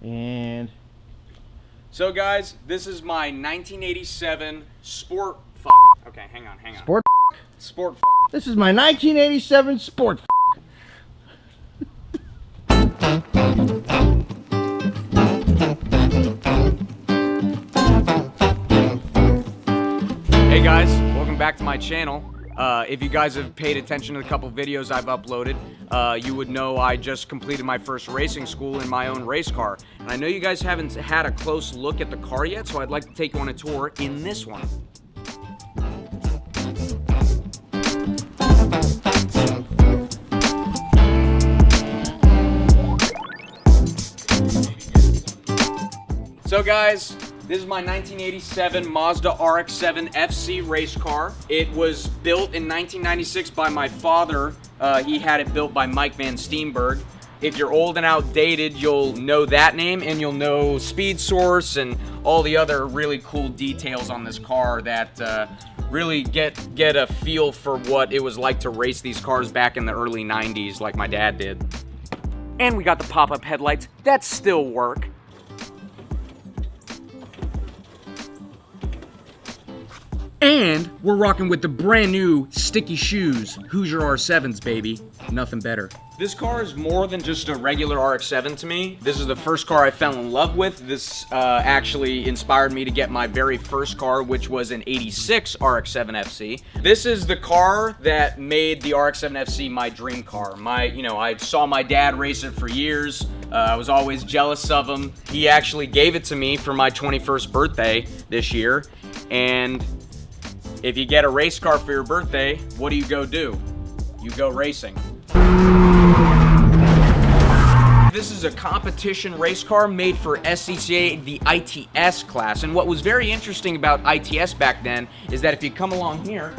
And so guys, this is my 1987 Sport Okay, hang on. Sport This is my 1987 Sport Hey guys, welcome back to my channel. If you guys have paid attention to the couple videos I've uploaded, you would know I just completed my first racing school in my own race car. And I know you guys haven't had a close look at the car yet, so I'd like to take you on a tour in this one. So guys, this is my 1987 Mazda RX7 FC race car. It was built in 1996 by my father. He had it built by Mike Van Steenberg. If you're old and outdated, you'll know that name, and you'll know speed source and all the other really cool details on this car that really get a feel for what it was like to race these cars back in the early 90s like my dad did. And we got the pop-up headlights that still work. And we're rocking with the brand new sticky shoes, Hoosier R7s, baby. Nothing better. This car is more than just a regular RX-7 to me. This is the first car I fell in love with. This actually inspired me to get my very first car, which was an '86 RX-7 FC. This is the car that made the RX-7 FC my dream car. I saw my dad race it for years. I was always jealous of him. He actually gave it to me for my 21st birthday this year. And if you get a race car for your birthday, what do? You go racing. This is a competition race car made for SCCA, the ITS class. And what was very interesting about ITS back then is that if you come in here,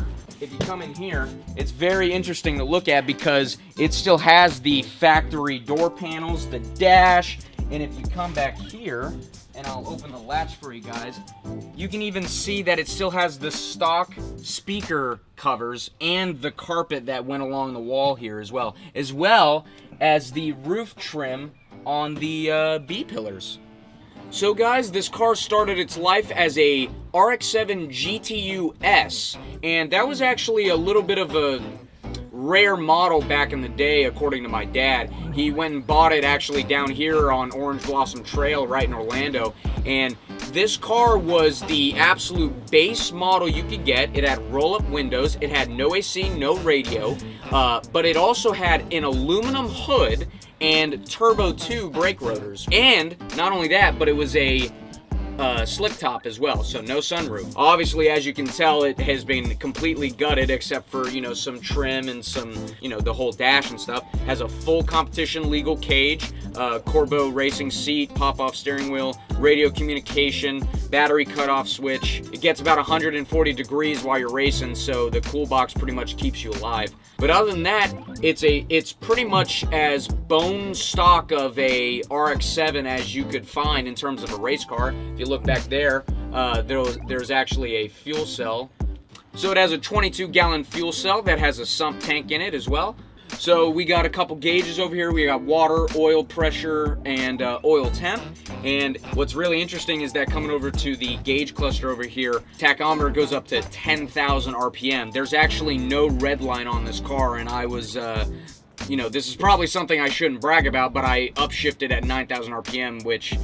it's very interesting to look at because it still has the factory door panels, the dash, and if you come back here, and I'll open the latch for you guys, you can even see that it still has the stock speaker covers and the carpet that went along the wall here as well as the roof trim on the B-pillars. So guys, this car started its life as a RX-7 GTU-S, and that was actually a little bit of a rare model back in the day, according to my dad. He went and bought it actually down here on Orange Blossom Trail right in Orlando, and this car was the absolute base model you could get. It had roll-up windows, it had no AC, no radio, but it also had an aluminum hood and Turbo 2 brake rotors. And not only that, but it was a slick top as well, so no sunroof. Obviously, as you can tell, it has been completely gutted except for, some trim and some, the whole dash and stuff. Has a full competition legal cage, Corbeau racing seat, pop-off steering wheel, radio communication, battery cutoff switch. It gets about 140 degrees while you're racing, so the cool box pretty much keeps you alive. But other than that, it's pretty much as bone stock of a RX-7 as you could find in terms of a race car. If you look back there, there's actually a fuel cell. So it has a 22-gallon fuel cell that has a sump tank in it as well. So we got a couple gauges over here. We got water, oil pressure, and oil temp. And what's really interesting is that coming over to the gauge cluster over here, tachometer goes up to 10,000 RPM. There's actually no red line on this car, and I was, this is probably something I shouldn't brag about, but I upshifted at 9,000 RPM, which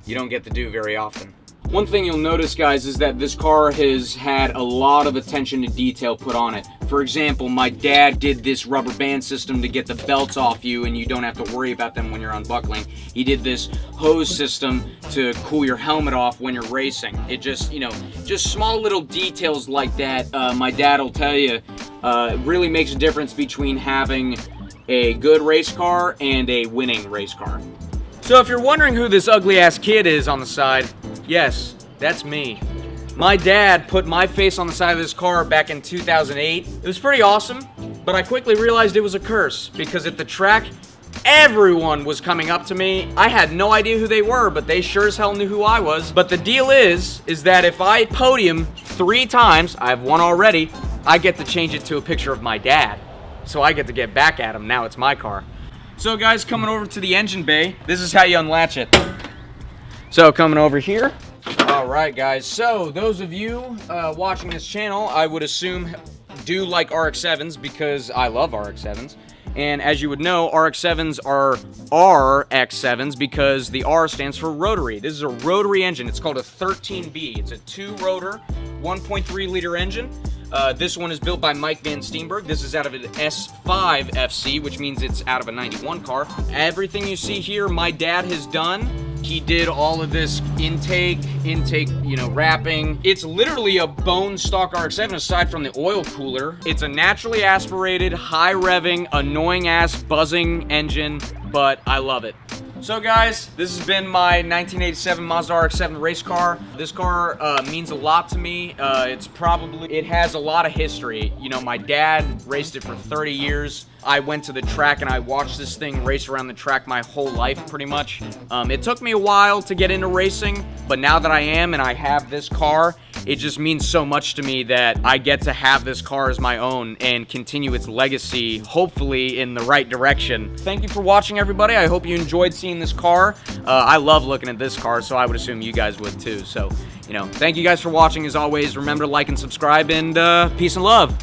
you don't get to do very often. One thing you'll notice, guys, is that this car has had a lot of attention to detail put on it. For example, my dad did this rubber band system to get the belts off you and you don't have to worry about them when you're unbuckling. He did this hose system to cool your helmet off when you're racing. It just, just small little details like that, my dad will tell you, really makes a difference between having a good race car and a winning race car. So if you're wondering who this ugly-ass kid is on the side, yes, that's me. My dad put my face on the side of this car back in 2008. It was pretty awesome, but I quickly realized it was a curse because at the track, everyone was coming up to me. I had no idea who they were, but they sure as hell knew who I was. But the deal is that if I podium 3 times, I have one already, I get to change it to a picture of my dad. So I get to get back at him. Now it's my car. So guys, coming over to the engine bay, this is how you unlatch it. So coming over here. All right, guys. So those of you watching this channel, I would assume do like RX7s because I love RX7s. And as you would know, RX7s are RX7s because the R stands for rotary. This is a rotary engine. It's called a 13B. It's a 2-rotor, 1.3-liter engine. This one is built by Mike Van Steenberg. This is out of an S5 FC, which means it's out of a 91 car. Everything you see here, my dad has done. He did all of this intake, you know, wrapping. It's literally a bone stock RX-7 aside from the oil cooler. It's a naturally aspirated, high revving, annoying ass buzzing engine, but I love it. So guys, this has been my 1987 Mazda RX-7 race car. This car means a lot to me. It has a lot of history. You know, my dad raced it for 30 years. I went to the track and I watched this thing race around the track my whole life, pretty much. It took me a while to get into racing, but now that I am and I have this car, it just means so much to me that I get to have this car as my own and continue its legacy, hopefully in the right direction. Thank you for watching, everybody. I hope you enjoyed seeing this car. I love looking at this car, so I would assume you guys would too. So, you know, thank you guys for watching. As always, remember to like and subscribe, and peace and love.